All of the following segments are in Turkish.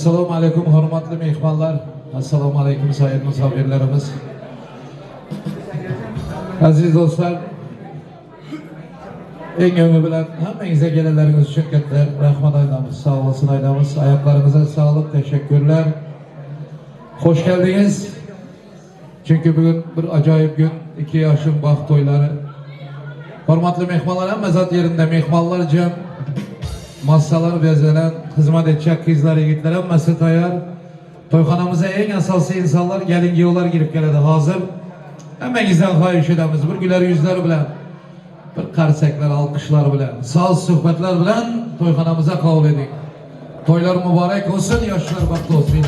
Assalomu alaykum hurmatli mehmonlar. Assalomu alaykum sayın misafirlerimiz. Aziz dostlar, en ömrü bilen hammangizga kelenleriniz için katta rahmat aytamiz. Sağ olasın aytamiz. Ayaklarınıza sağlık, teşekkürler. Hoş geldiniz. Çünkü bugün bir acayip gün, 2 yaşın baxt toyları. Hurmatli mehmonlar, hamma zat yerinde mehmonlar cem. Masalar bezelen, hizmet edecek kızlar, yigitler hammasi tayyor. Toyxonamıza en asosiy insanlar, gelin giyolar girip keladi hazır. Hammangizdan xohish etamiz, bir güler yüzler bilan, bir qarsaklar, alqishlar bilan, so'z suhbatlar bilan toyxonamıza qabul eding. Toylar muborak olsun, yoshlar baxt olsun.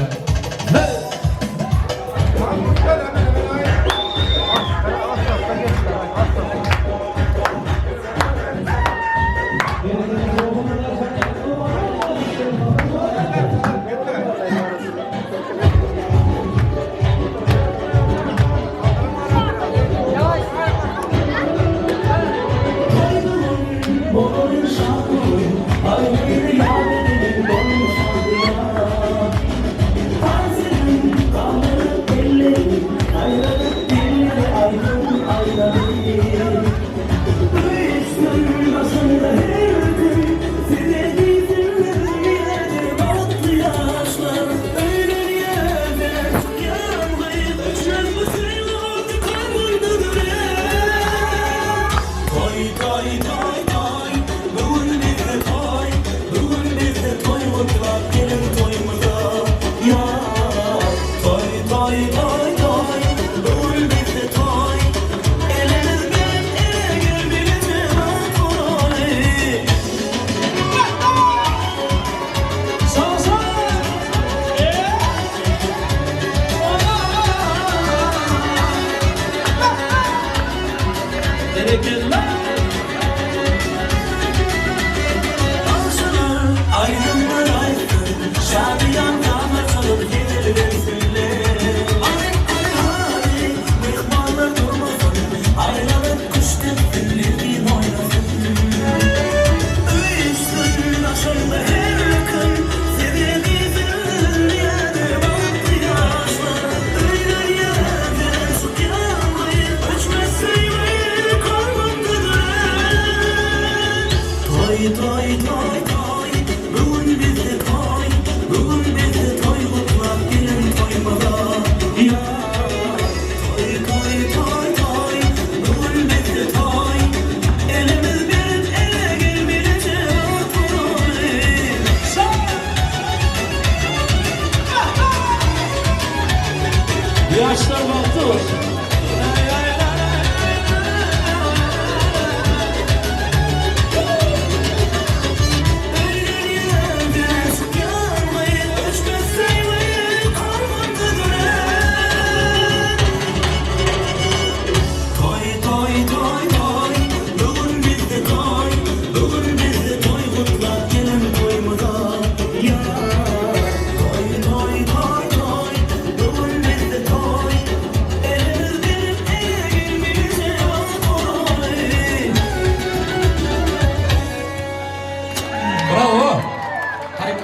Yaşlar baktı olsun.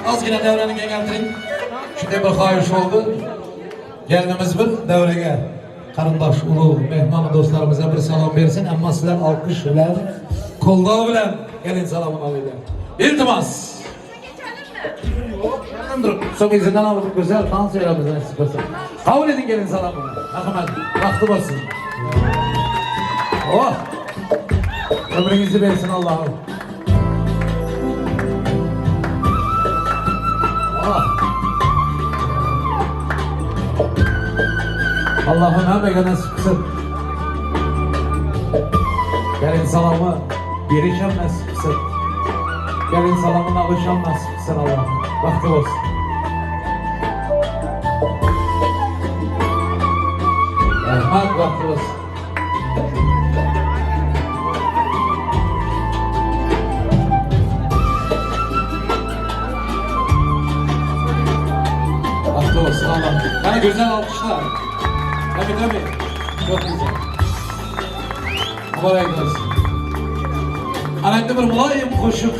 Azgina devreni geldirin. Şimdi bir hayış oldu. Geldiğimiz bir devreye. Karındaş, ulu, mehman dostlarımıza bir selam versin. Ama sizler alkış bilen, koldağı bilen gelin salamını alıyla. İltimas. Çok izinden aldık, güzel dans eylemizden sıkırsın. Kabul edin gelin salamını. Ahmet, vakti basın. Oh! Ömrünüzü versin Allah'ım. Allah'ım hem nasip kılsın. Gelin salamı girişem nasip kılsın. Gelin salamın alışam nasip kılsın Allah'ım. Vakti olsun. Rahmet vakti olsun. Vakti olsun Allah'ım. Yani güzel alkışlar. Tabii. Çok güzel. Mübarek olsun. Anakta bir mulayim koşuk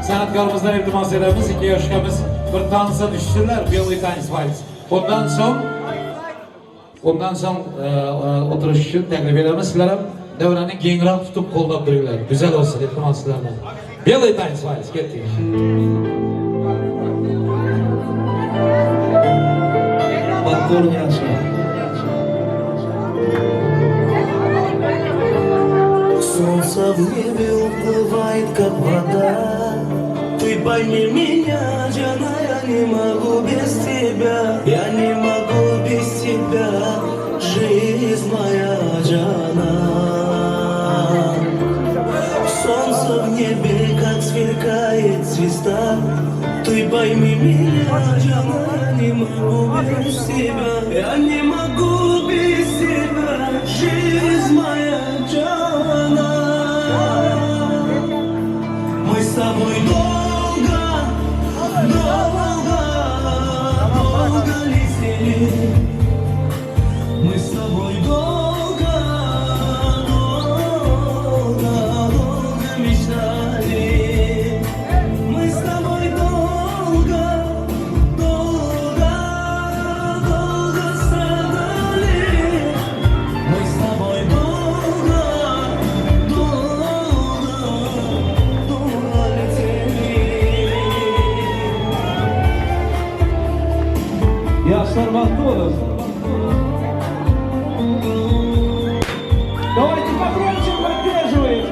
sanatkarımızdan iltimas edemiz. 2 yaşkamız bir tansa düştüler, bir tanesi vals. Ondan so'ng o'tirish uchun taklif etamiz. Sizlar ham davrani kengroq tutib qo'llab turinglar. Güzel olsun iltimos sizlardan. Belay tanesi vals ketdik. Battor yaxshi. Солнце в небе уплывает, как вода. Ты пойми меня, Джана, я не могу без тебя. Я не могу без тебя, жизнь моя, Джана. Солнце в небе, как сверкает звезда. Ты пойми меня, Джана, я не могу без тебя. Я не могу без тебя, жизнь моя, Джана. Мы с тобой долго, долго, долго летели. Мы с тобой долго, долго, долго мечтали. Мы с тобой долго, долго, долго страдали. Мы с тобой долго, долго, долго летели. Yaşlar baktı olasın. Давайте погромче поддерживаем.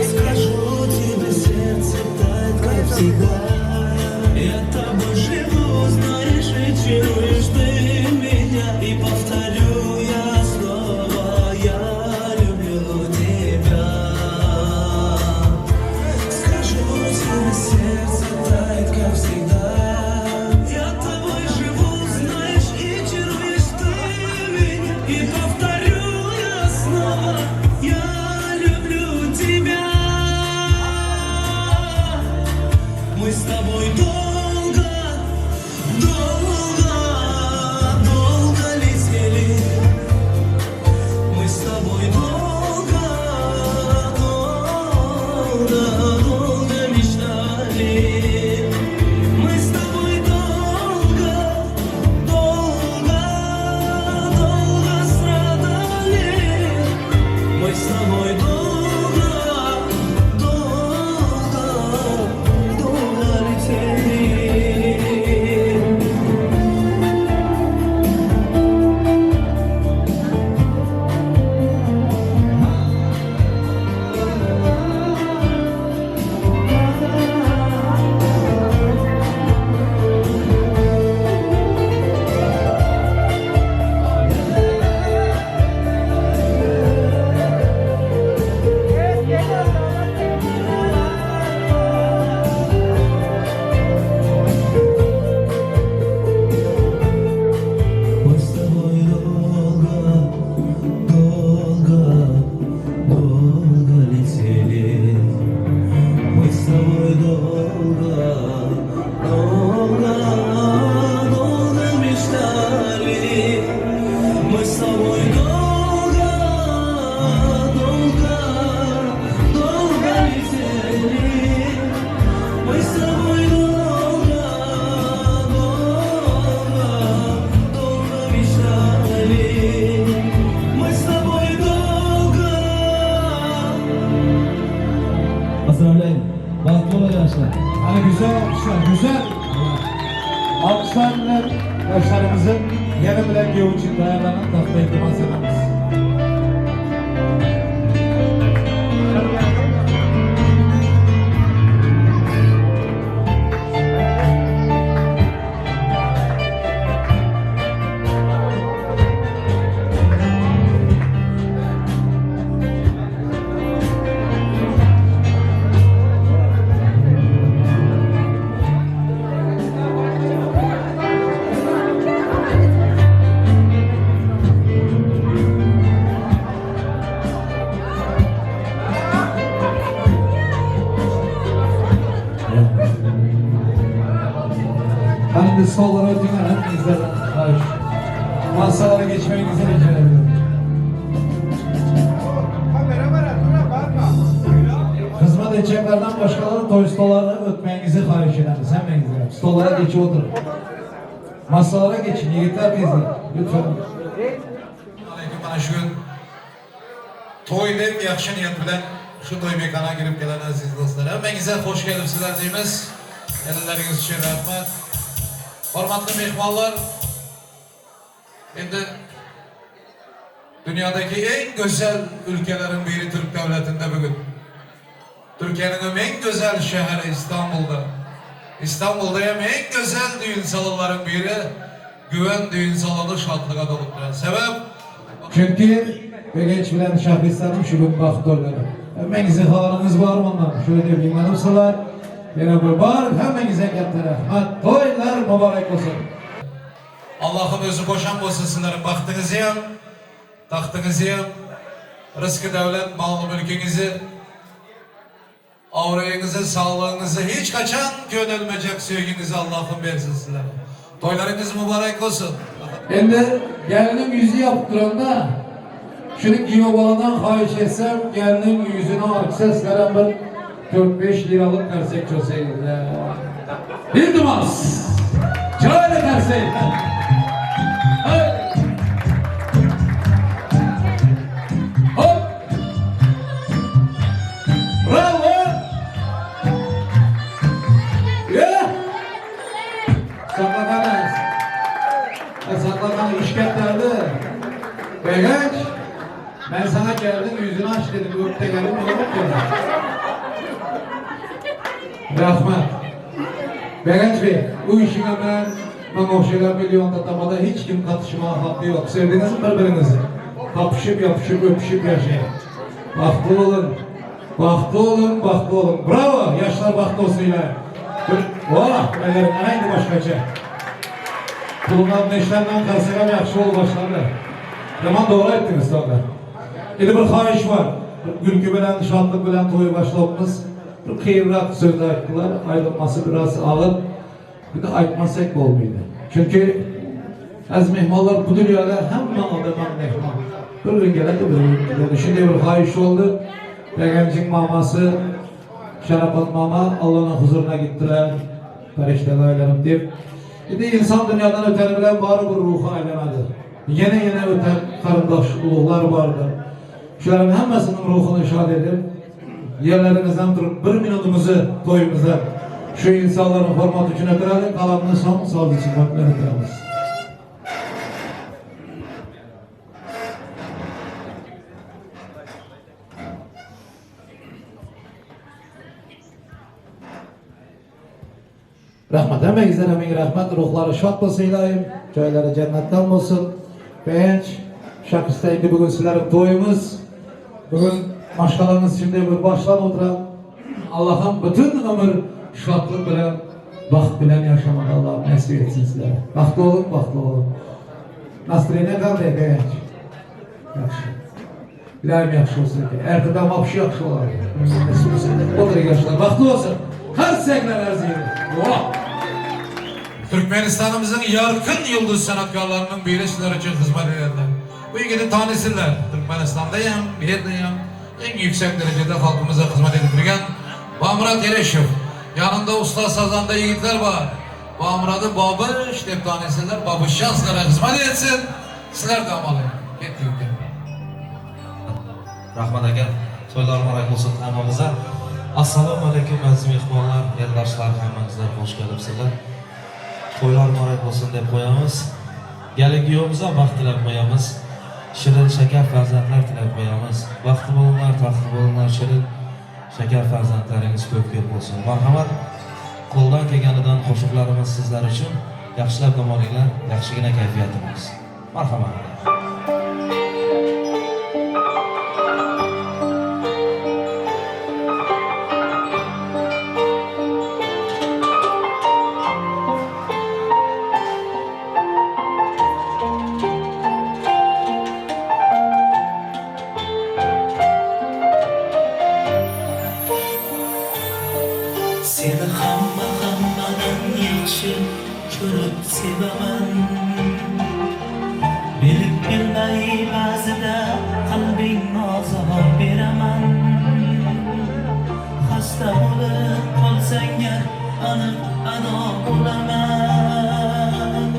Скажу тебе, сердце тает, как всегда. Я тобой живу, знаешь, и чуешь ты меня. И повторю я снова, я люблю тебя. Скажу тебе, сердце тает, как всегда. Я тобой живу, знаешь, и чуешь ты меня. И повторю я снова, я люблю тебя. Мы с тобой долго, долго, долго летели. Мы с тобой долго, долго, долго мечтали. Мы с тобой долго, долго, долго страдали. Мы с тобой долго, долго, долго летели. Мы с тобой долго, долго, долго летели. Мы с тобой долго, долго, долго мечтали. Мы с тобой долго, долго, долго летели. Мы с тобой долго, долго, долго мечтали. Мы с тобой долго. Поздравляем. Bahtlı arkadaşlar. Hani güzel alkışlar, güzel. Alkışlarla yaşlarımızın yeni bilen yol için dayanlanan takma iltimas ederiz. Şimdi sollara ötünger hepinizden. Hayır. Masalara geçmenizi rica ediyorum. Hizmet edeceklerden başkaları toy stollarını ötmenizi xahiş ederiz. Hemen stollara geçip oturun. Masalara geçin. Yigitler bizler. Lütfen. Aleyküm bana şu gün toy deyip yaxşı niyet bilen şu toy mekana girip gelen aziz dostlar. Hemenize hoş gelipsizler deyimiz. Elleriniz için rahmet. Hormatlı mehmanlar. Şimdi dünyadaki en güzel ülkelerin biri Türk devletinde bugün. Türkiye'nin en güzel şehri İstanbul'da. İstanbul'da hem en güzel düğün salonların biri güven düğün salonu şartlığa dolukturan. Sebep? Çünkü genç bilen şahıslarım şu gün baktörleri. Hemenize haliniz var mı ondan? Şöyle diyeyim hanımsalar. Beraber var hemenize getire. Toylar mübarek olsun. Allah'ın özü boşan olsun sizlerin baktığınızı yem, tahtınızı yem, rızkı devlet, mallı mülkünüzü, avrayınızı, sağlığınızı hiç kaçan gönülmeyecek sevginizi Allah'ın versin sizlere. Toylarınız mübarek olsun. Şimdi gelinin yüzü yaptıranda şunu giyme baladan xahiş etsem gelinin yüzünü akses veren bir 4-5 liralık tersek çözseydi. Bir dumas. Şöyle tersek. Hop. Bravo. Yeah. Saklatanız. Saklatan işketlerdi. Begenç. Ben sana geldim yüzünü aç dedim. Öpte geldim yola bakıyorum. Rahmet. Begenç Bey, bu işine ben o şeyler milyonda tamada hiç kim katışma hakkı yok. Sevdiğiniz birbirinizi. Kapışıp yapışıp öpüşüp yaşayın. Bahtlı olun. Bahtlı olun, bahtlı olun. Bravo, yaşlar bahtlı olsun yine. Vah, ellerim aynı başkaca. Kulundan neşlerden karşıya yakşı ol başlarına. Yaman doğru ettiniz sonra. Yine bir xahiş var. Gülkü bilen, şadlık bilen toyu başlamamız. Bir kıyırrak söz ayttılar. Ayrılması biraz ağır. Bir de aytmasak olmaydı. Çünkü az mehmanlar bu dünyada hemen adamın mehman. Bir gün geledi, bir gün geledi. Şimdi bir xahiş oldu. Begencik maması, Şarafat mama Allah'ın huzuruna gittiler. Periştelerlerim deyip. Bir de insan dünyadan öteri bilen bari bir ruhu aylanады. Yine öter karındaş uluğlar vardı. Şuların hemmesinin ruhunu şad edip yerlerinizden durup bir minutumuzu toyumuza şu insanların formatı için ötürelim, kalanını son sağlık için ötüremiz. Rahmet, emeğizden rahmet, ruhları şad olsun ilahim, köyleri cennetten olsun. Beğenç, şakisteydi bugün sizlerin toyumuz. Bugün başkalarınız şimdi bir baştan oturan Allah'ın bütün ömür şadlık bilen, baht bilen yaşamak Allah nasip etsin sizlere. Bahtlı olun, bahtlı olun. Nasıl ne kaldı Beğenç? Yakşı. İlahim yakşı olsun ki. Erkeden mapşı yakşı olar. Nasip olsun. Odur yaşlar. Bahtlı olsun. Her sekreler zihni. Türkmenistan'ımızın yarkın yıldız sanatkarlarının biri sizler için hizmet ederler. Bu ilgili tanesiler. Türkmenistan'dayım, bir yerdeyim. En yüksek derecede halkımıza hizmet edilirken Murat Yereşev. Yanında usta sazanda yiğitler var. Murat'ı babış deyip tanesiler. Babış şanslara hizmet etsin. Sizler de amalı. Getdik. Rahmat aka, to'ylar muborak olsun hammamizga. Assalomu alaykum aziz mehmonlar, eldoshlar, hammangizlar xush kelibsizlar. To'ylar muborak olsun deb qo'yamiz. Galin kuyovimizga baxt tilab qo'yamiz. Shirin shakar farzandlar tilab qo'yamiz. Baxtli bo'linglar, taxtli bo'linglar, shirin shakar farzandlaringiz ko'p bo'lsin. Marhamat, qo'ldan kelganidan qo'shiqlarimiz sizlar uchun. Yaxshilab dam olinglar, yaxshigina kayfiyatimiz. Marhamat. Seni hammadan yaxshi ko'rib sevaman. Bilib bilmay ba'zida qalbingni ozor beraman. Xasta bo'lib qolsang aniq ado bo'laman.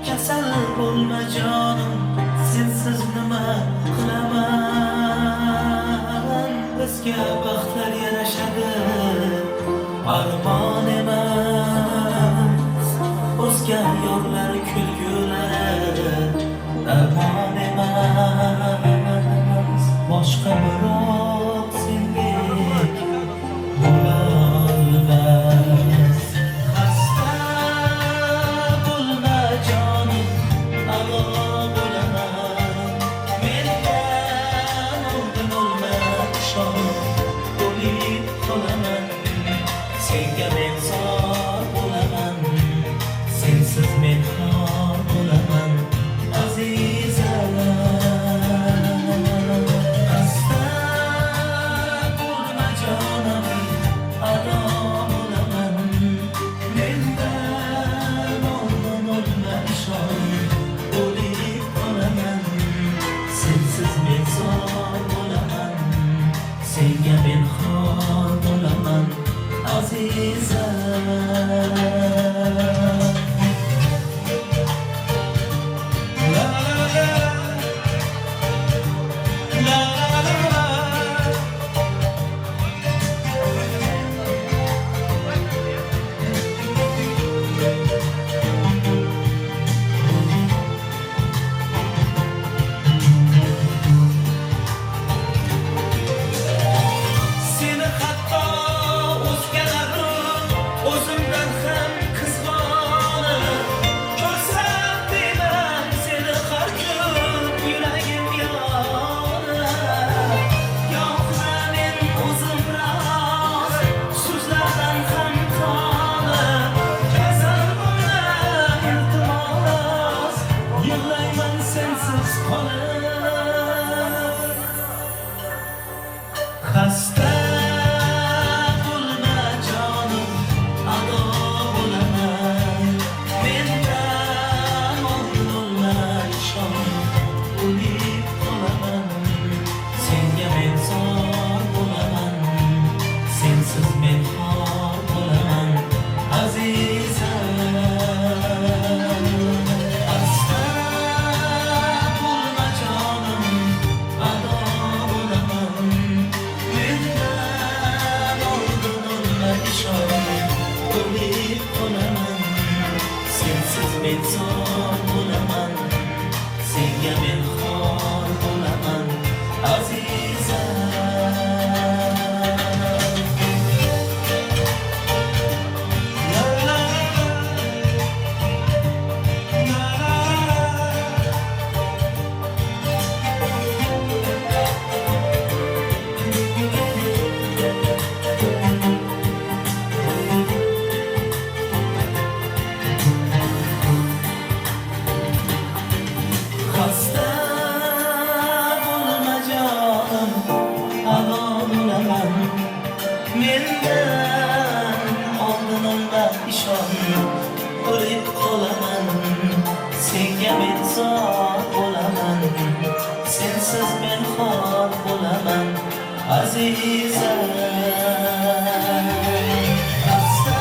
Kasal bo'lma jonim, sensiz nima qilaman. Bizga baxtlar yarashadi, armon emas. O'zga yorlar kulgulari, armon emas. Boshqa birov sendek bo'lolmas. Xasta bo'lma jonim, alo bo'laman. Mendan oldin olma, ishon, o'lib qolaman. Senga men zor bo'laman, sensiz men xor bo'laman, azizam. Xasta bo'lma jonim, ado bo'laman. Mendan oldin olma, ishon, o'lib qolaman. Sensiz men zor bo'laman, senga men xor bo'laman, azizam. La la la, la la la. Seni hatto o'zgalarni o'zimdan ham qizg'onib ko'rsam deyman, seni har kun yuragim yonib. Yo'qsa men o'zim biroz so'zlardan ham tonib. Kasal bo'lma iltimos, yig'layman sensiz qolib. Xasta bo'lma jonim, ado bo'laman. Mendan oldin olma, ishon, o'lib qolaman. Senga men zor bo'laman, sensiz men xor bo'laman, azizam. Xasta bo'lma jonim, ado bo'laman. Mendan oldin olma, ishon, o'lib qolaman. Sensiz men zor bo'laman, senga men xor bo'laman, azizam. La la la, la la Xasta bo'lma jonim, ado bo'laman. Mendan oldin olma, ishon, o'lib qolaman. Senga men zor bo'laman, sensiz men xor bo'laman, azizam. Xasta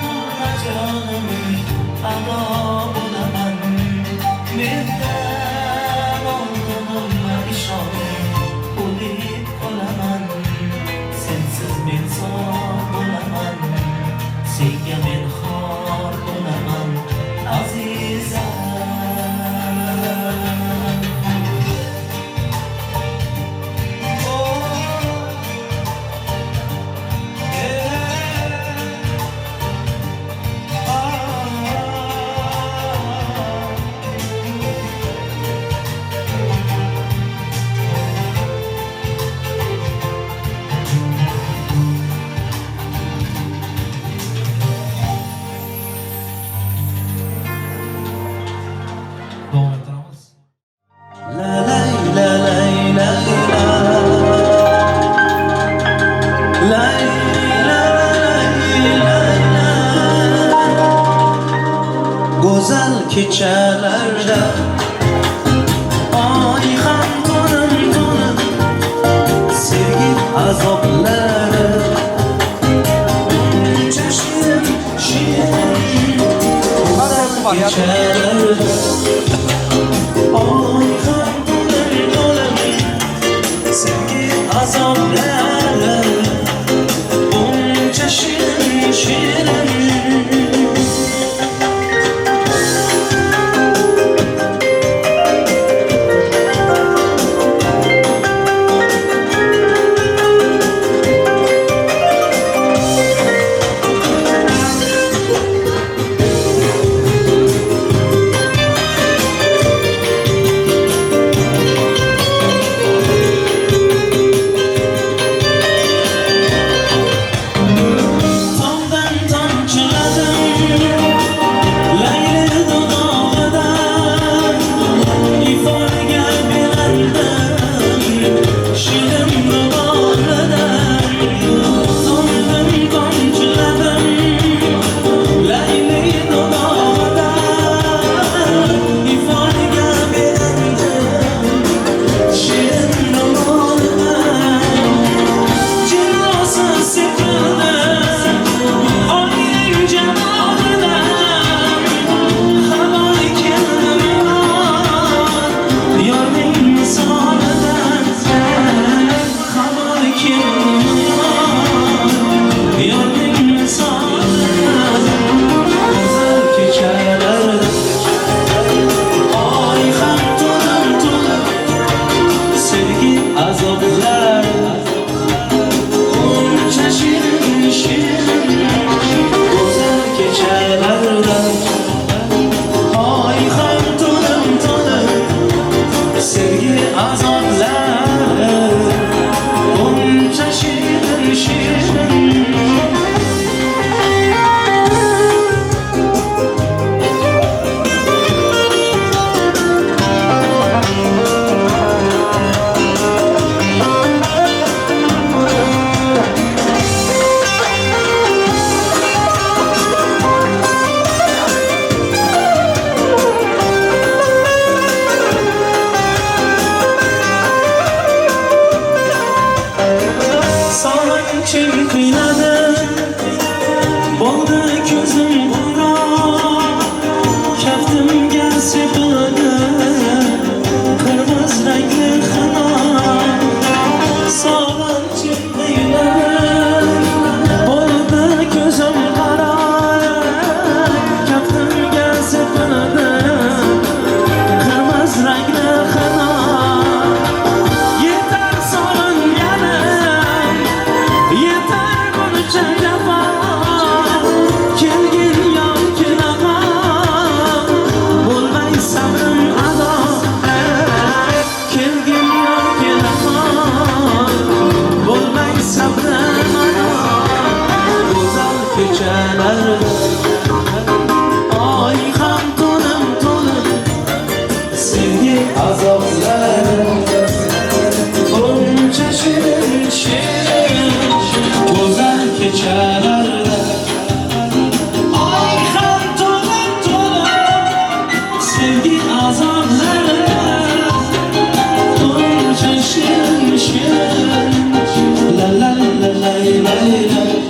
bo'lma jonim, ado bo'laman. Mendan oldin olma, ishon, o'lib qolaman. Sensiz men zor bo'laman, senga men xor bo'laman, azizam. kechalarda oy ham to'lib to'lib sevgi azoblari uncha shirin shirin kechalarda oy ham to'lib to'lib sevgi azoblari uncha shirin shirin Kim kıynadı, boldu gözüm bura, keftim gelse bana, kırmızı renkli hına. Sağlam kim kıynadı, boldu gözüm kara, keftim gelse bana, kırmızı renkli hına. Yeter sorun yanım, yeter konuşacak yapar. Kelgin yok kinağa, bulmay sabrım ada. Kelgin yok kinağa, bulmay sabrım ada. Güzel kechalarda ay ham to'lib to'lib sevgi azobları uncha shirin shirin go'zal kechalarda ay ham to'lib to'lib sevgi azoblari uncha shirin shirin la la la la la la la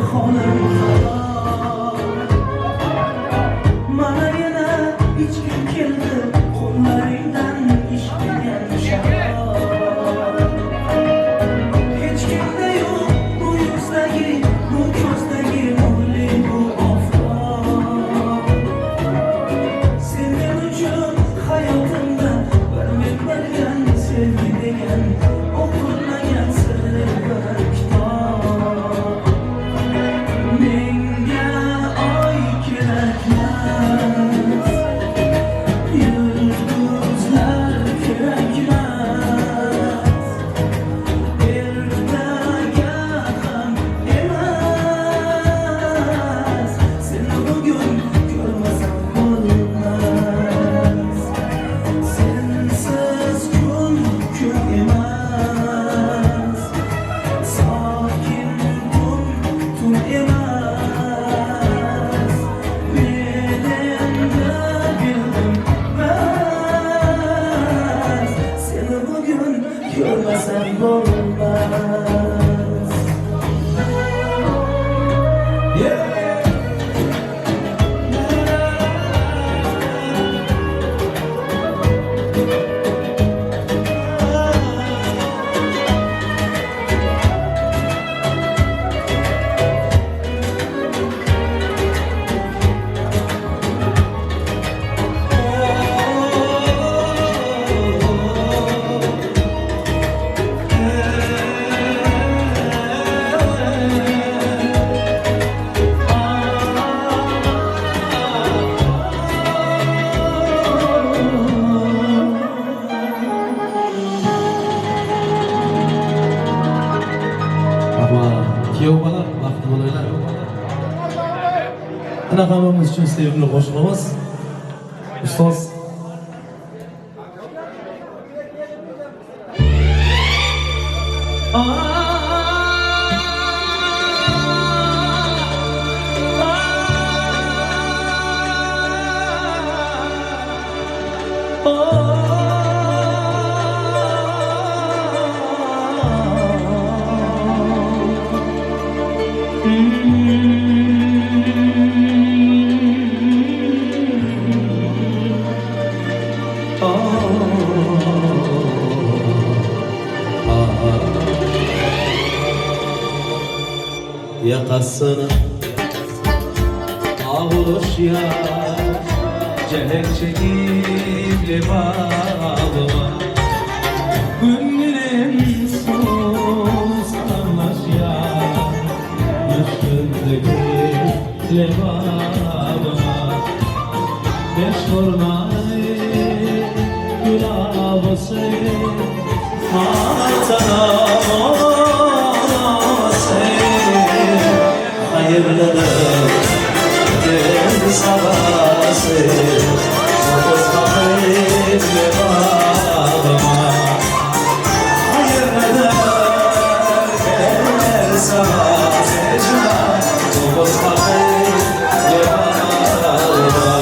xonim mana yana ichkim keldi qo'llaringdan ishqilgan sharob hech kimda yo'q bu yuzdagi bu ko'zdagi nurli bu oftob sen men uchun hayotimda bir men bilgan sevgi degan o'qilmagan sirli bir kitob menga oy kerakmas yulduzlar kerakmas ertaga ham emas seni bugun ko'rmasam bo'lmas sensiz kun emas sokin tun emas men endi bildim bas seni bugun ko'rmasam bo'lmas Ama kuyov bola vaqti bo'linglar. Anaqa hammamiz uchun sevimli qo'shiqimiz. Ustoz yakasını ağuluş ya celek çekip lebabıma günlerim susarlaş ya üstündeki lebabıma beş vurmayı gül ağabısı haytanam hayırlıdır gel sabahsı Dokuz kahret ve bağlama hayırlıdır gel sabahsı Dokuz kahret ve bağlama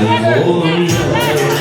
kolunda namazımda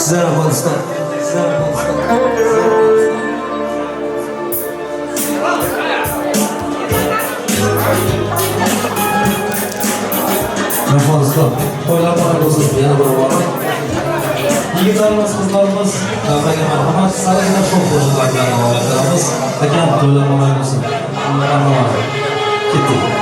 Sizler Afganistan. Afganistan. Toylar bana olsun. Yana bana var. Yigitlarimiz, kızlarımız, davraga marhamat, sarayda çok qo'shiqlarni olaylarimiz. Akam to'ylar bana olsun. Ketdik.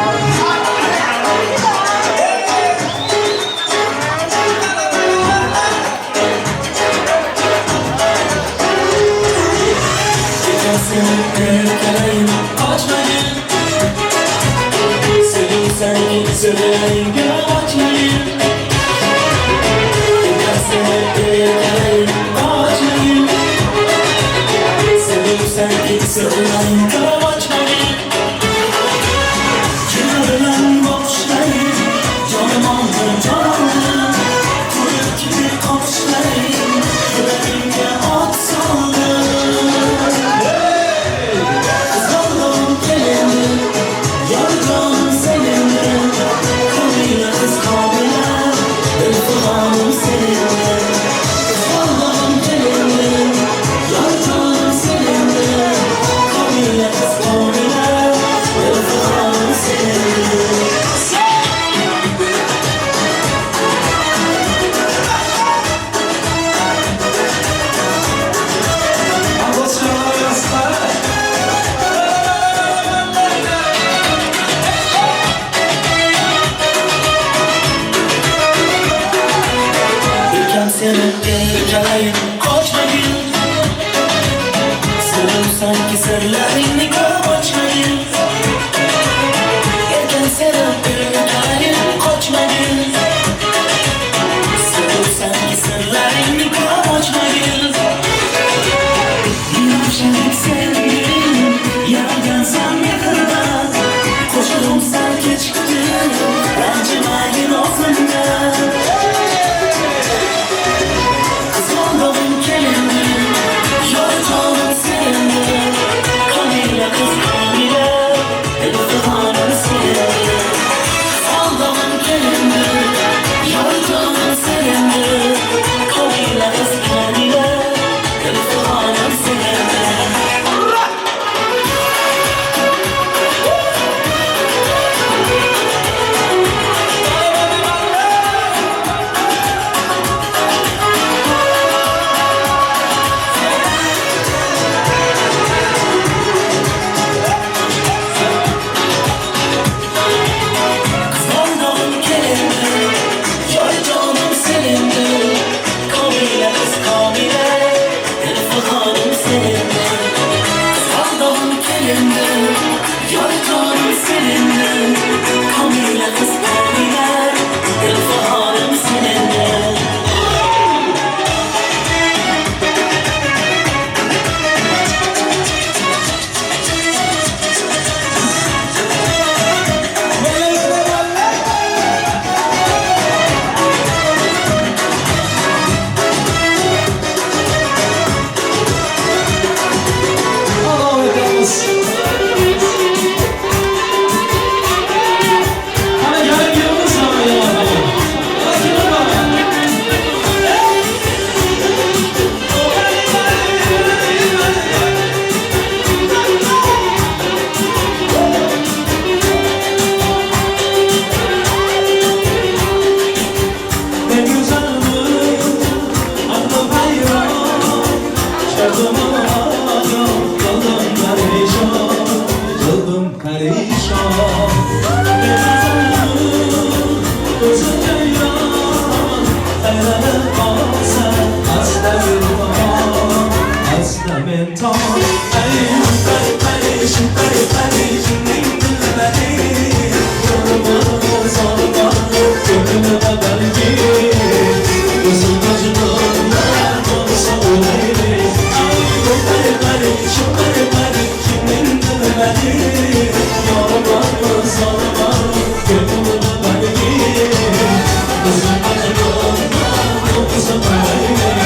Sanki sırlarını kaçmayın. Yerden serap ürünayın kaçmayın. Sanki sırlarını kaçmayın. Kıldım perişan Özümden yan Eleme kalsa Asla bir tamam Asla ben tamam Perişim dinlemedi Yoruma sorma Gönlüme belki Gözüm acıdığında Olsa olaydı Perişim dinlemedi Yoruma sorma Gönlüme belki Gözüm acıdığında Olsa olaydı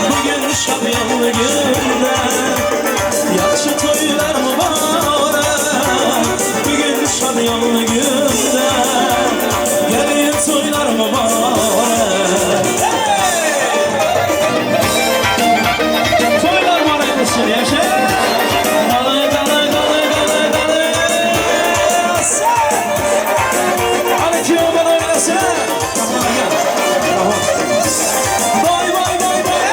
Bugün şadyanlı günde Yaxşı toylar mübarek Bugün şadyanlı günde Gelin toylar mübarek Toylar mübarek olsun yaşa Dalay dalay dalay dalay dalay Hadi kim bana oynasın Boy boy boy boy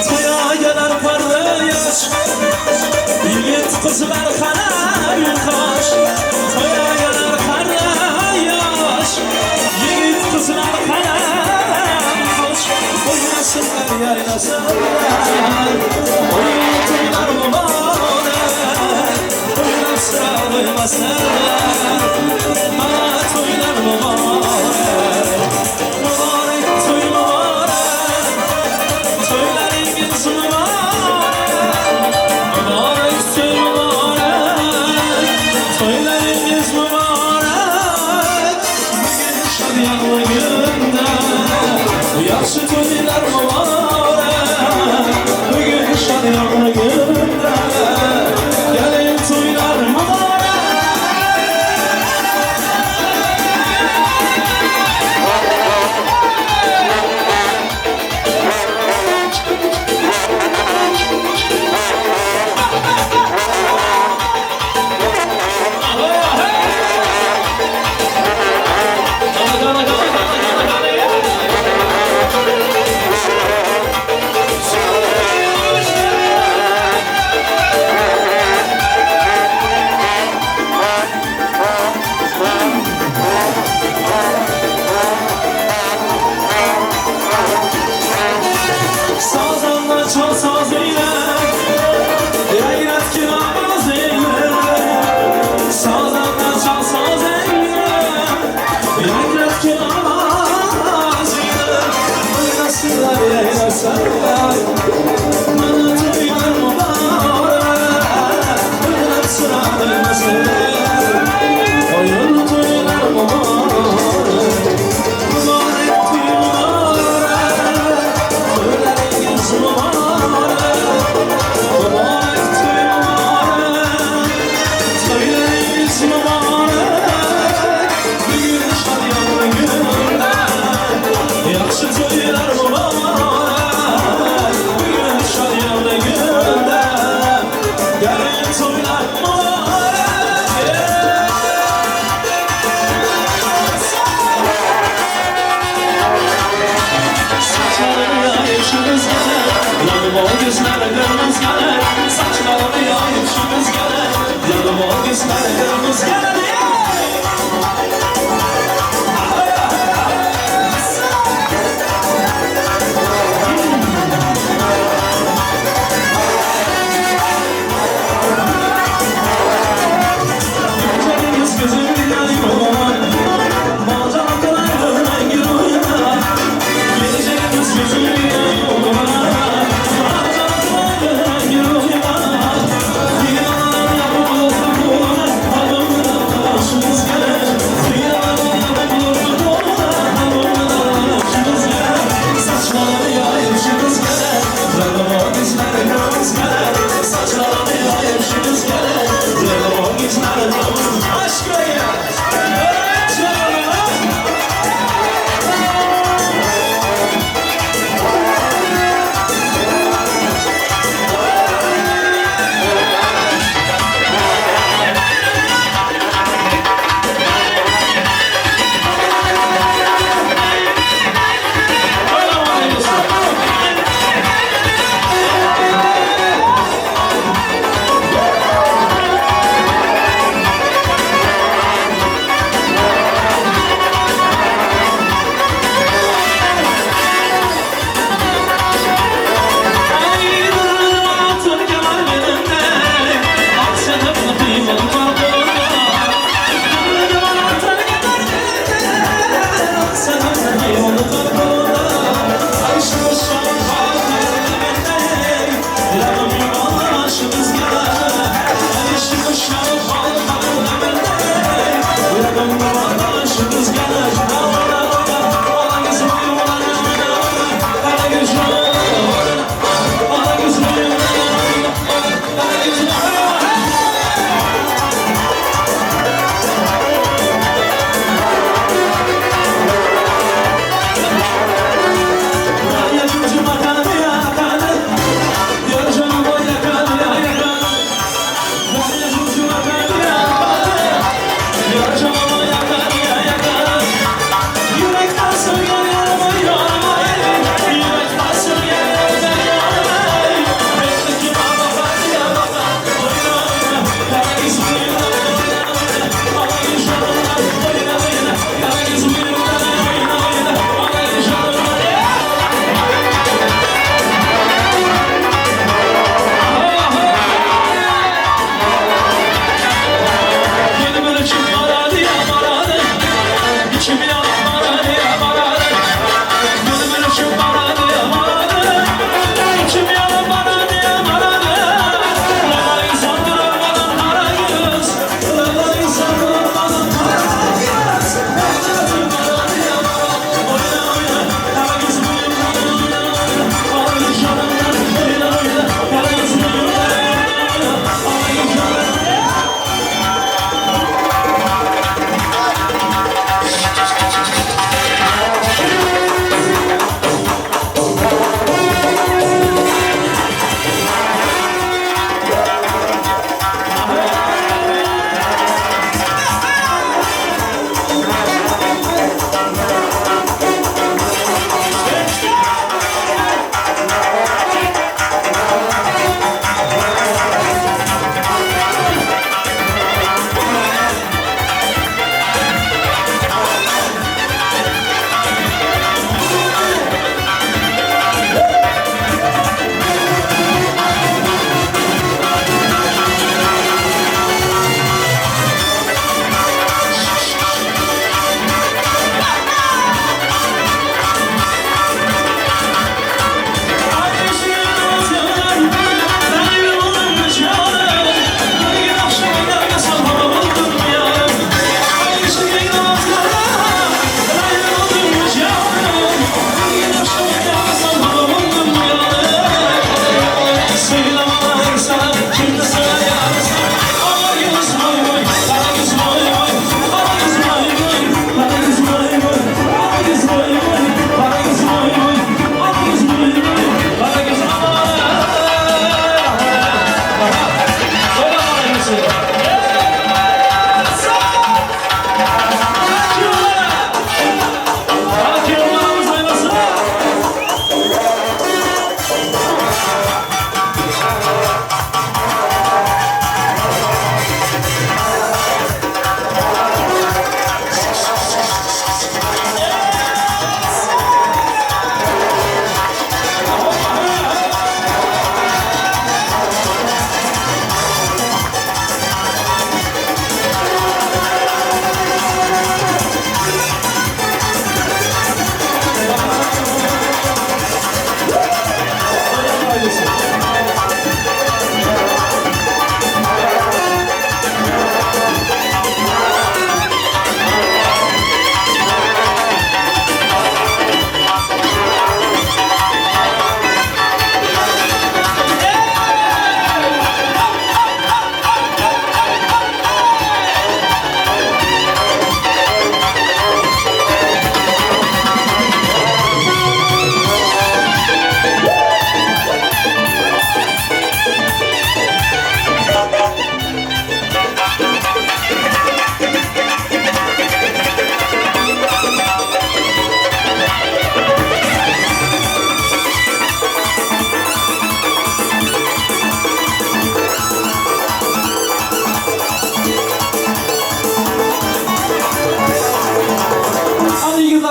Toya gelir parlayaş Yiğit kızlar kanal kaş Toya gelir parlayaş Yiğit kızlar kanal kaş Oynasınlar yaynasınlar Toylar mübarek Oynasınlar oymasınlar Toylar mübarek Mübarek toy mübarek Toylarınız mübarek Mübarek toy mübarek Toylarınız mübarek Bugün şadyanlı günde Yaxşı toylar mübarek Bugün şadyanlı günde Gelin toylar mübarek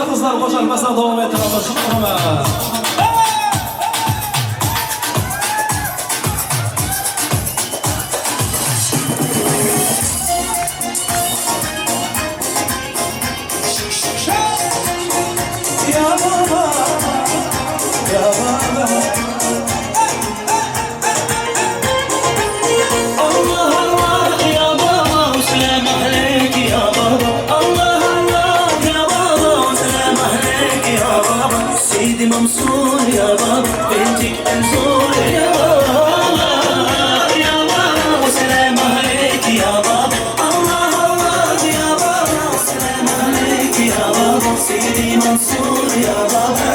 Kızlar boşalmasına devam ettiremez. Ya baba, ya baba. Allah Allah ya baba, selam aleyk ya baba. Allah Allah ya baba, selam aleyk ya baba. Seydi Mansur ya baba, bentik en zor ya baba. Ya baba, selam aleyk ya baba. Allah Allah ya baba, selam aleyk ya baba. Seydi Mansur ya baba.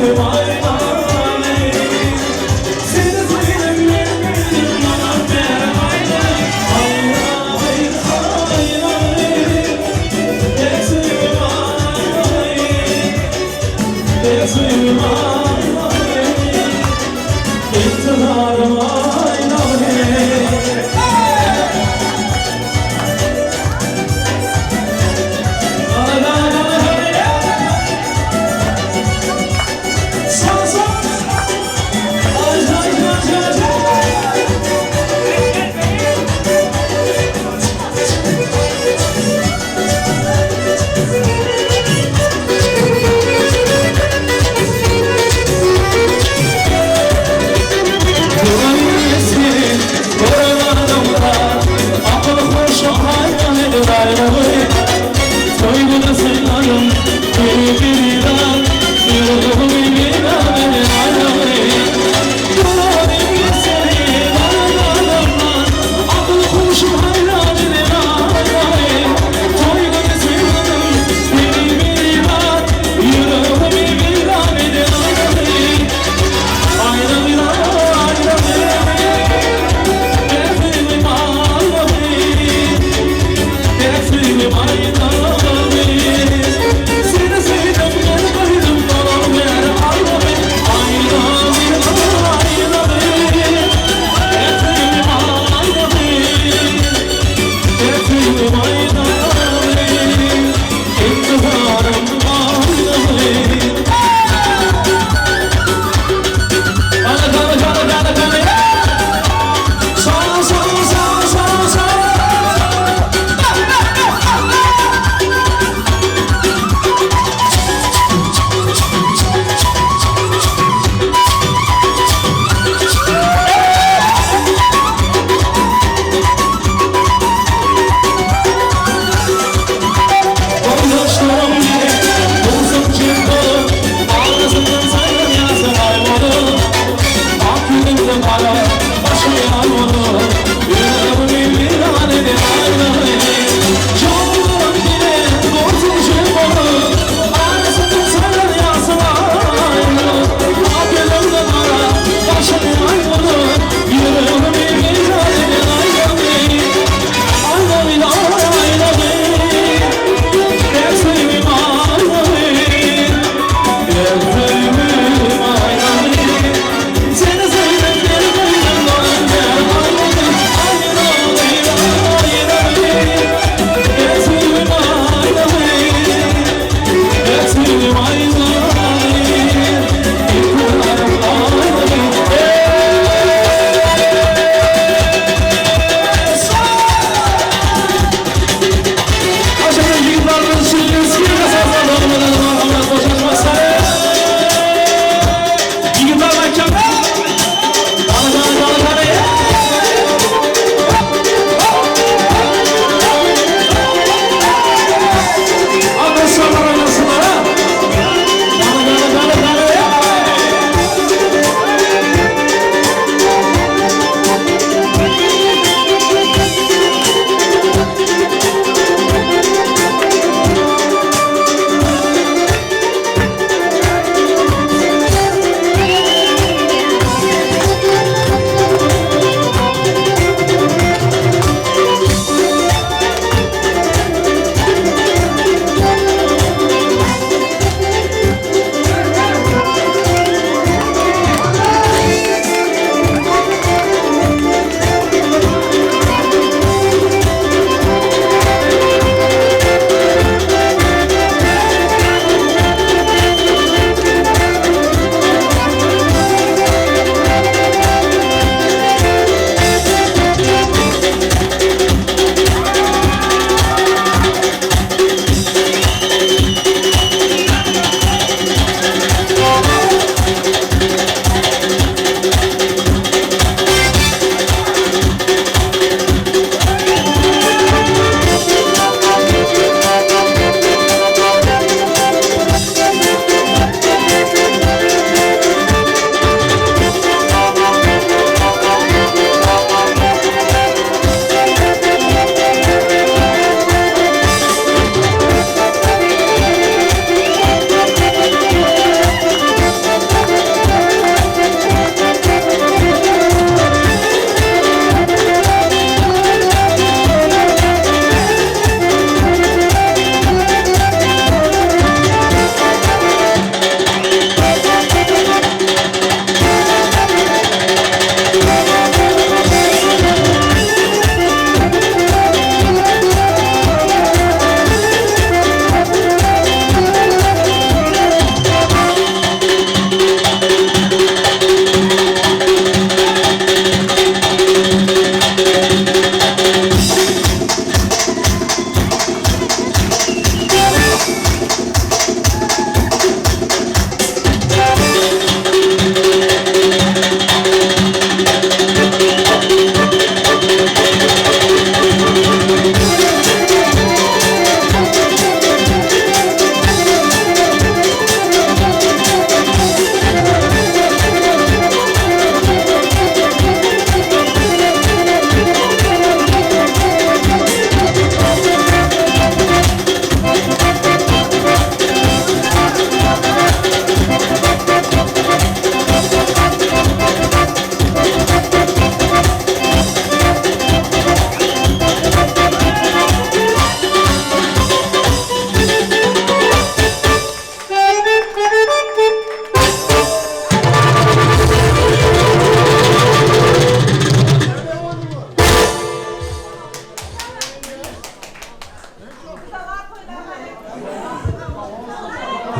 suyum aynalı Seni suyum gülüm bana ver aynalı Suyum aynalı İktidarım aynalı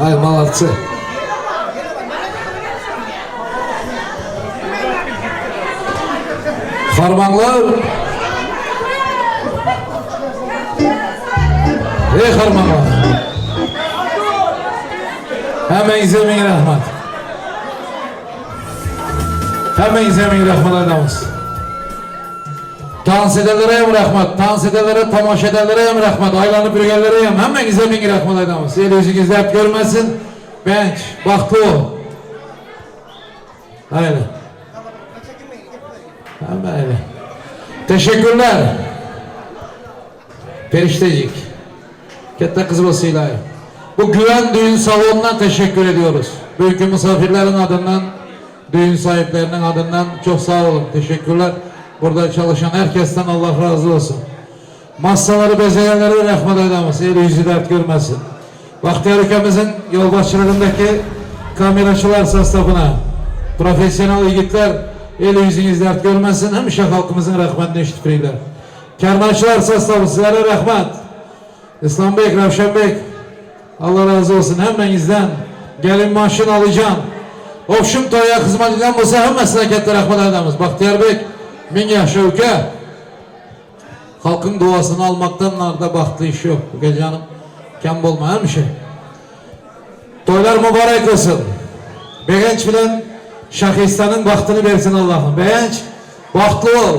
Ay malatçı. Harmanlar. Ey harmanlar. Hemen izlemeyin rahmet. Hemen izlemeyin rahmet adamız. Dans edenlere hem rahmet, dans edenlere, tamaşa edenlere hem rahmet, aylanıp yürüyenlere hem hemen izlemeyin rahmet adamız. El yüzünüzde hep görmesin, benç, baktı o. Öyle. Hemen öyle. Teşekkürler. Periştecik. Kette kızmasıyla. Bu güven düğün salonundan teşekkür ediyoruz. Bugünkü misafirlerin adından, düğün sahiplerinin adından çok sağ olun. Teşekkürler. Burada çalışan herkesten Allah razı olsun. Masaları bezeyenlere rahmet edemez. Eli yüzü dert görmesin. Bahtiyar ülkemizin yolbaşçılarındaki kameraçılar sastafına, profesyonel yiğitler eli yüzünüz dert görmesin. Hemşe halkımızın rahmetini işitfiriyler. Kermançılar sastafı sizlere rahmet. İslam Bey, Ravşan Bey, Allah razı olsun. Hemenizden gelin maaşını alacağım. Ofşum toya hizmet eden olsa hemmesine kette rahmet edemez. Bahtiyar Bey, min yaşa ülke. Halkın duasını almaktan narda baktı iş yok. Bu gece hanım kem olma hemşe. Toylar mübarek olsun. Beğenç bilen Şahistan'ın bahtını versin Allah'ım. Beğenç, bahtlı ol.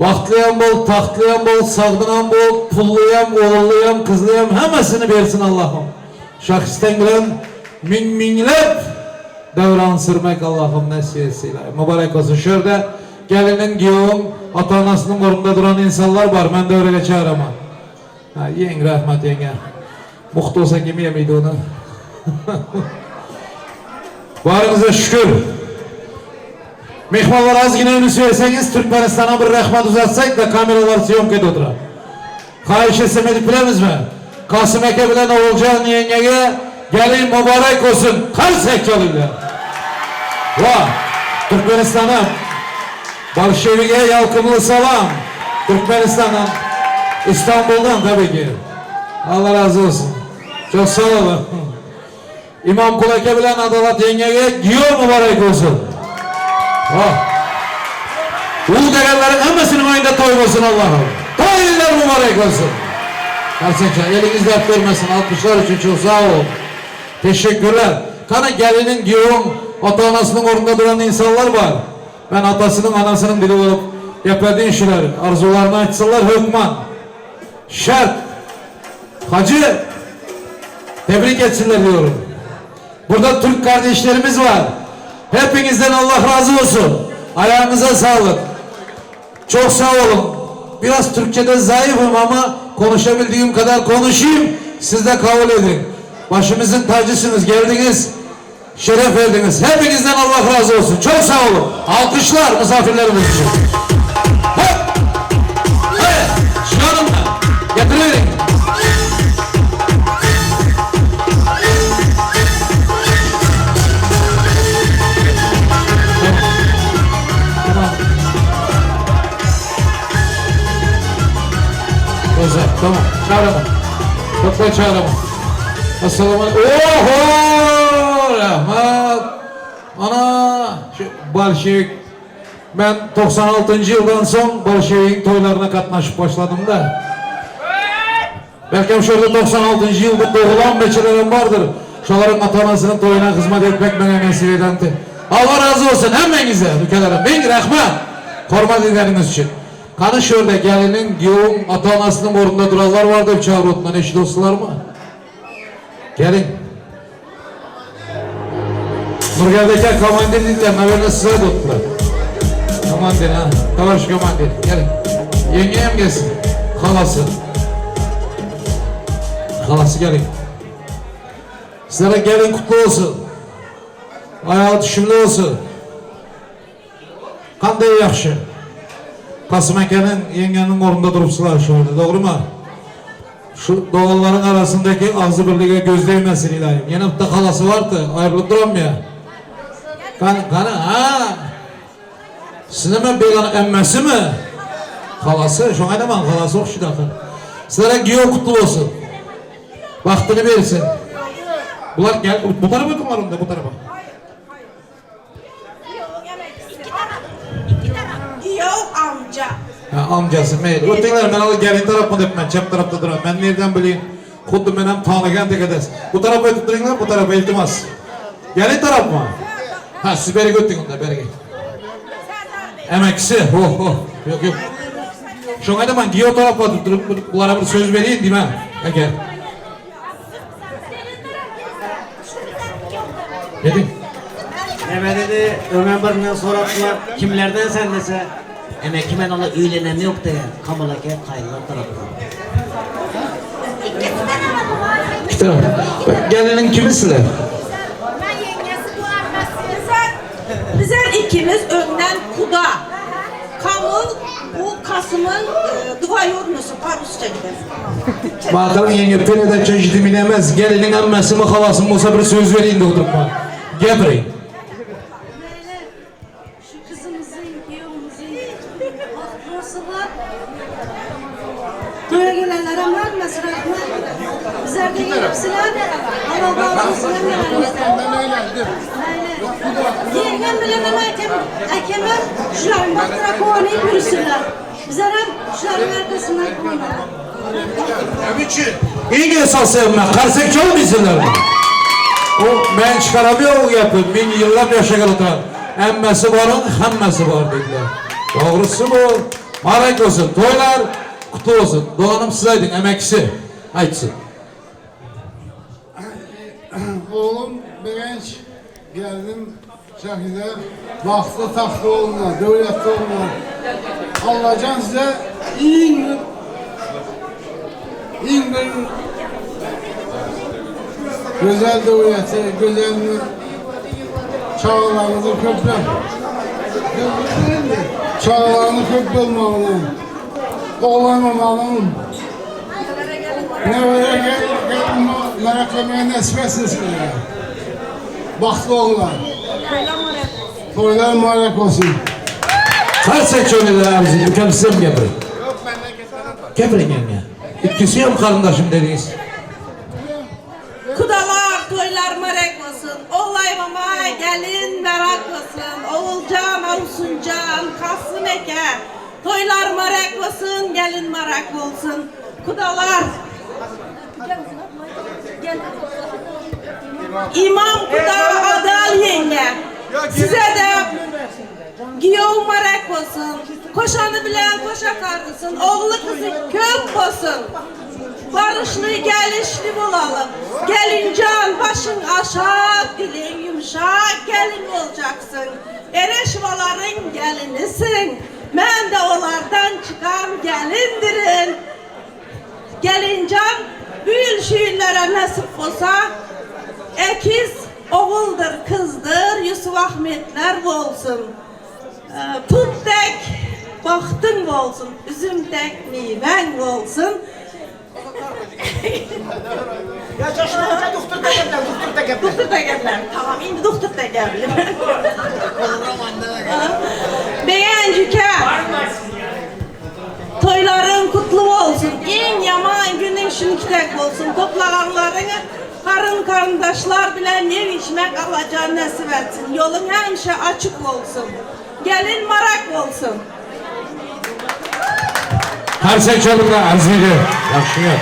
Bahtlayan bol, tahtlayan bol, sağdınan bol, pulluyam, oğulluyam, kızlıyam, hemesini versin Allah'ım. Şahistan bilen minlep devran sürmek Allah'ım nesiyesiyle. Mübarek olsun. Şurada gelinin, giyoğun, ata-anasının orunda duran insanlar var. Ben de öyle geçer ama. Ha, yeng rahmet yenge. Muhtu olsa kimi yemeydi onu? Varınıza şükür. Mehmanlar az yine önü söyleseniz Türkmenistan'a bir rahmet uzatsak da kameralar siyomkede oturar. Kayış esemedik bilemiz mi? Kasım Eke bilen Oğulcan yengeye gelin mübarek olsun. Kalsek yoluyla. Vah! Türkmenistan'a Bolşevik'e yalkımlı selam. Türkmenistan'dan, İstanbul'dan tabii ki. Allah razı olsun. Çok sağ olun. İmam Kuleke bilen Adalat yengeye giyor mübarek olsun. Oh. Ulu değerlerin hemmesinin ayında toy olsun Allah'ım. Toylar mübarek olsun. Gerçekten eliniz dert görmesin. Alkışlar için çok sağ olun. Teşekkürler. Kana gelinin, giyoğun, ata-anasının orunda duran insanlar var. Ben atasının, anasının dili olup yapadığı işler, arzularını açsalar hükman. Şart. Hacı tebrik etsinler diyorum. Burada Türk kardeşlerimiz var. Hepinizden Allah razı olsun. Ayağınıza sağlık. Çok sağ olun. Biraz Türkçe'de zayıfım ama konuşabildiğim kadar konuşayım. Siz de kabul edin. Başımızın tacısınız. Geldiniz. Şeref verdiniz. Hepinizden Allah razı olsun. Çok sağ olun. Alkışlar misafirlerimiz için. Hop. Hadi. Çıkarın da. Getiriverin. Güzel, tamam. Çağıralım. Topla çağıralım. Assalamu aleykum. Oho! Rahmet. Ana! Bolşevik. Ben 96. yıldan son Bolşevik'in toylarına katlaşıp başladım da. Belki şurada 96. yılda doğulan beçelerim vardır. Şoların ata-anasının toyuna hizmet etmek bana nasip edenti. Allah razı olsun hemmenize ülkelerim. Bin rahmet. Hormat ederiniz için. Kanı şurada gelinin, giyoğun, ata-anasının orunda duranlar vardı. Çağrı eşi dostlar mı? Gelin. Nurgel'deki komandir dinleyen haberine size tuttular. Komandir ha. Tavaş komandir. Gelin. Yengem gelsin. Halası. Halası gelin. Sizlere gelin kutlu olsun. Ayağı düşümlü olsun. Kanday yakşı. Kasım Eke'nin yengenin orunda durupsular şu anda. Doğru mu? Şu doğalların arasındaki ağzı birliğe göz değmesin ilahim. Yanımda halası vardı. Ayrılıp duramıyor. Kanı ha. Sizin hemen bir emmesi mi? Halası. Şu an hemen halası okşu dakika. Sizlere giyo kutlu olsun. Vaktini versin. Bunlar gel, bu tarafa oturlar onda, bu tarafa. Yok amca. Ha, amcası, meyli. Ötüngler, ben alıp gelin tarafı deyip ben çap tarafta duram. Ben nereden bileyim? Xuddi men ham tanıgan tekedes. Bu tarafa ötüp duringlar, bu tarafa iltimas. Gelin taraf mı? Ha, siz beri götürün onda, beri git. Emekisi, yok yok. Şuna da ben giyo tarafa durup bunlara bir söz vereyim değil mi? Gel. Yedin. Eme dedi, Ömer birinden soraptılar, kimlerden sen dese, eme kimen ola üylenem yok diye, kamala gel kayınlar tarafından. İşte, gelinin kimisiler? Ben yengesi bu annesi. Bizler ikimiz önden kuda. Kamıl bu Kasım'ın dua yornusu Parusça gider. Bakalım yenge peneden çeşidi bilemez. Gelinin emmesi mi havası mı olsa bir söz vereyim de oturma. Getireyim. Şu kızımızın, yiyomuzun bakması var. Böyle gelenlere rahmet, rahmet. Bizler de gelipsiler. Allah razı olsun. Yengem bilemem hakeme şuların baktıra kovanayı bürüsünler. Bizler hem şuların arkasından kovanlar. İyi ki esas sevmem. Karsak çok bilsinler mi? O ben çıkaramıyor o yapı. Bin yıllar yaşa kalıtan. Emmesi varın, hemmesi var dediler. Doğrusu bu. Marek olsun. Toylar kutlu olsun. Doğanım sizaydın emekisi. Aytsın. Oğlum genç geldim şekilde vakti tahtı olma, devletli olma. Allah'can size iyi bir güzel devleti, güzel çağlarınızı köprü. Çağlarını köprü olmalı. Oğlanmamalım. Ne böyle gel meraklamaya nasip etsin size. Bahtlı olurlar. Toylar mübarek olsun. Karsak çömeler bizi. Ülkemizden mi getirin? Getirin yenge. İkisi yok karındaşım dediniz. Kudalar, toylar merak olsun. Olay mama, gelin merak olsun. Oğulcan, Avsuncan, Kasım Eke. Toylar merak olsun, gelin merak olsun. Kudalar. İmam Kuda Adal yenge. Size de giyoğun merak olsun. Koşanı bilen koşa karısın. Oğlu kızı kök olsun. Barışlı gelişli bulalım. Gelin can başın aşağı, dilin yumuşak gelin olacaksın. Ereşvaların gelinisin. Ben de onlardan çıkan gelindirin. Gelin can büyül şiirlere nasip olsa ekiz oğuldur kızdır Yusuf Ahmetler olsun. Tut tek baktın olsun. Üzüm tek meyven olsun. Doktor da geldiler. Tamam, şimdi doktor da geldi. Beğencüke. Toyların kutlu olsun. En yaman günün şünktek olsun. Toplananlarını karın karındaşlar bilen yer içmek alacağını nasip etsin. Yolun hemşe açık olsun. Gelin marak olsun. Karsak çölümde arzıydı. Yakışıyor.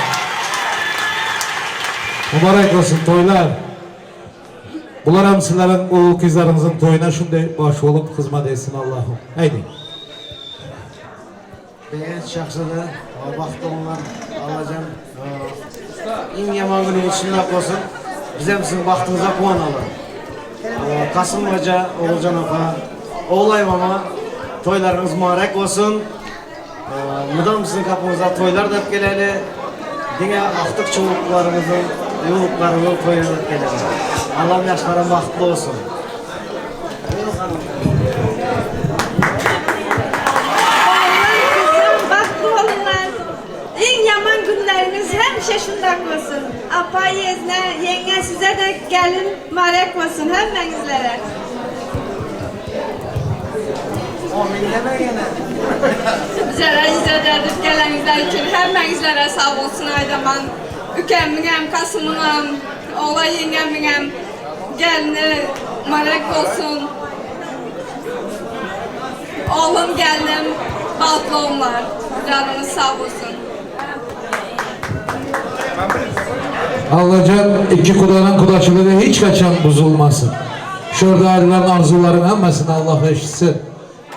Mübarek olsun toylar. Bunlar hem sizlerin o kızlarınızın toyuna şimdi baş olup hizmet etsin Allah'ım. Haydi. Beğen şahsıda, baktı onlar alacağım. En yaman günü içinde olsun. Bize sizin baktığınıza puan alın. Kasım Hoca, Oğulcan Oka, Oğlay Mama, toylarınız mübarek olsun. Mıdan sizin kapınıza toylar da geleli. Dine aktık çoluklarımızın, yoluklarının toyuna da geleli. Allah'ım yaşlara baktı olsun. Baktı olunlar. En yaman günleriniz hemşe şundan olsun. Apa yezne, yenge size de gelin marek olsun hemmenizlere. Amin deme gene. Bizlere izlədərdik gələnizlər üçün hemmenizlere sağ olsun Aydaman. Ükəmmin hem, Kasımın hem, oğla yengem benim gelini marek olsun. Oğlum gelinim batlı onlar. Canınız sağ olsun. Allah'can iki kudanın kudaçılığı hiç kaçan bozulmasın. Şurada ayrılan arzuların hemmesini Allah eşitsin,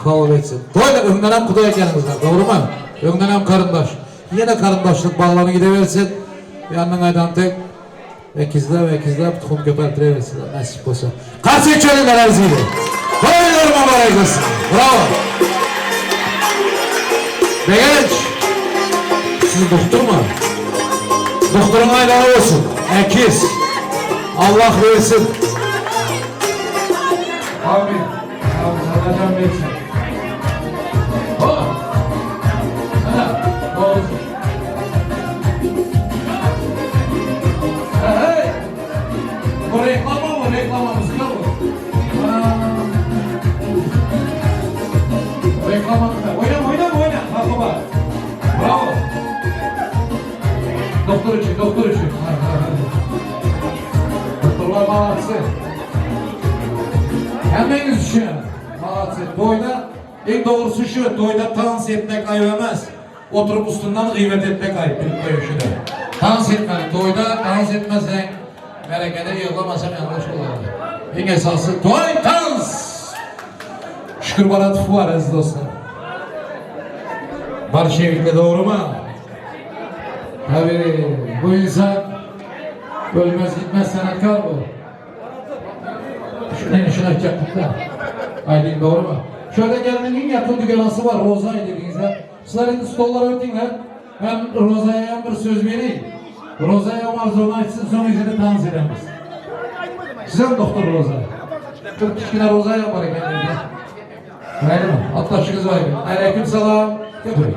kabul etsin. Böyle önden kudaya gelinizler, doğru mu? Önden karındaş. Yine karındaşlık bağlarını gideversin. Yanına aydan tek ekizler tutum köpeltireversinler nasip olsa. Karsek çölüler arziyle. Böyle mübarek olsun. Bravo. Ve genç. Siz doktor mu? Doktorun ayları olsun. Ekiz. Allah versin. Amin. Allah can versin. Oh. Ha. Olsun. Hey. Bu reklama mı? Reklama müzikal mı? Reklama mı? Oyna. Kalkma bak. Bravo. Doktor için. Doktorlar bağlatsın. Hemeniz için. Bağlatsın. Toyda en doğrusu şu. Toyda dans etmek ayıp emez. Oturup üstünden gıybet etmek ayıp. Dans etmeli. Toyda dans etmezsen merakede yığılamasam yanlış olur. En esası toy dans. Şükür bana tıfı var aziz dostlar. Barşevik'le doğru mu? Tabii bu insan ölmez gitmez sanatkar bu. Şuna açacaktık da. Aydın doğru mu? Şöyle gelmenin yakın dükanası var. Roza'yı dediğinizde. Sizlerin stolları ötünler. Ben Roza'ya bir söz vereyim. Roza'ya arzunu açsın sonra izini dans edemez. Size mi doktor Roza? 40 kişiler Roza'ya yapar kendine. Öyle mi? Atlaşınız var. Aleyküm selam. Götürün.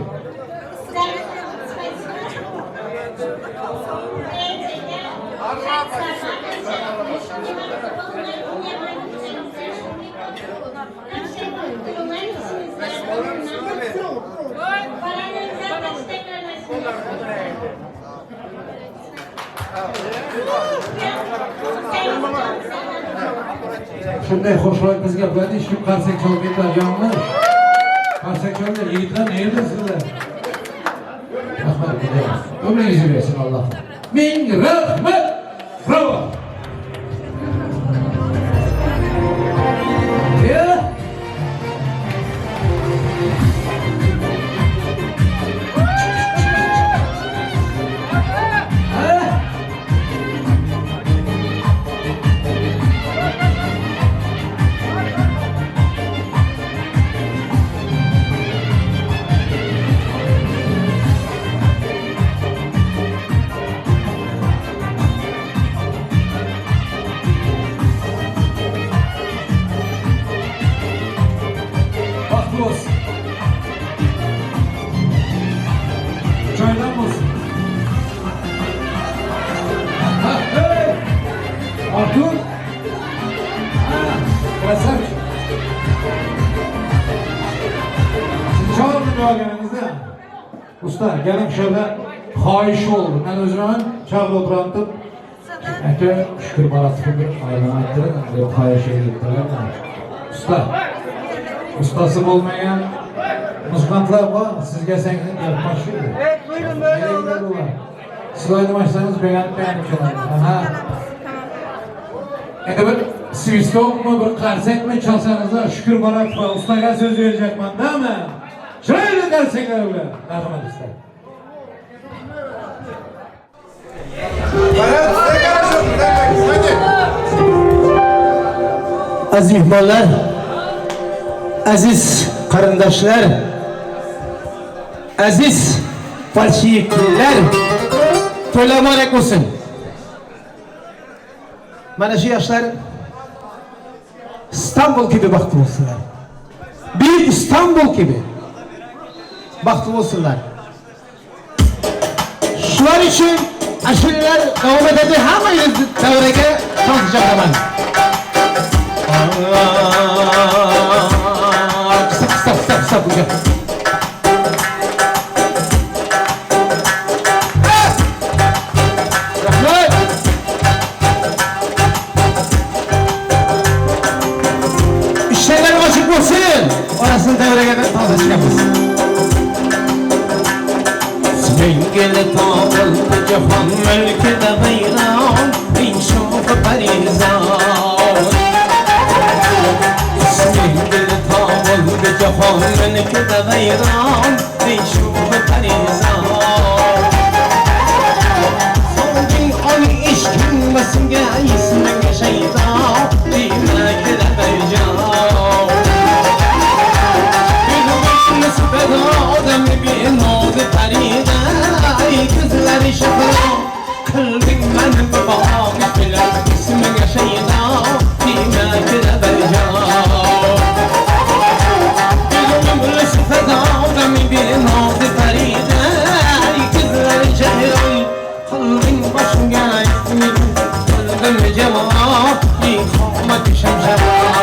Shunday xo'shroq bizga bo'ladi, shu qarsak chalg'iylar yanlış. Qarsak chalg'iylar yigitlar nerede sizlar? Rahmat. Ömrünüzü versin Allah. Ming rahmat. Bravo. Ya. Çaydan olsun. Hey! Artur! Krasavç! Siz çağırın müvagenenizde. Usta, gelin şöyle hayiş oldu. Ben özümün çağırda oturandım. Eke şükür baratı bir ayrına ettirin. Hayiş edildiler. Usta! Ustası olmayan muskantlar var, siz gelseniz yapmaşıyor. Evet, buyurun böyle olur. Siz oynamışsanız beğenip çalın. Bir sivistok mu, bir karset mi çalsanız da şükür barak var, ustaya söz verecek man, değil mi? Şurayla karsetler öyle. Rahmet ister. Aziz mihmanlar, aziz karındaşlar, aziz falşiyikliler, toylamak olsun. Bana şu yaşlar İstanbul gibi baktı olsunlar. Bir İstanbul gibi baktı olsunlar. Şular için aşireler devam edildi. Hamayız devrege tanıtacak zaman. Kısa bugün. Rahmet. Engel tağıldı cihan mülküde beyran İnşafı perizan Engel tağıldı cihan mülküde beyran İnşafı perizan Son on işkin basınca ismen şeytan Dimekide beycan Adam bir nodu peride Kızlar şakla Kalbim benim babam Bilen ismine şeyda Dime kire bercan Gülümün sıfada Adam bir nodu peride Kızlar şakla Kalbim başına ismin Kalbim cevap Yıkama düşen cevap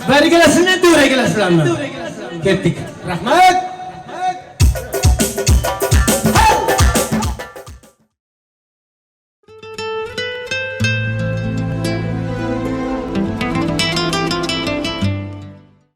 Beri gelsinler, dure gelsinler. Kettik. Rahmet.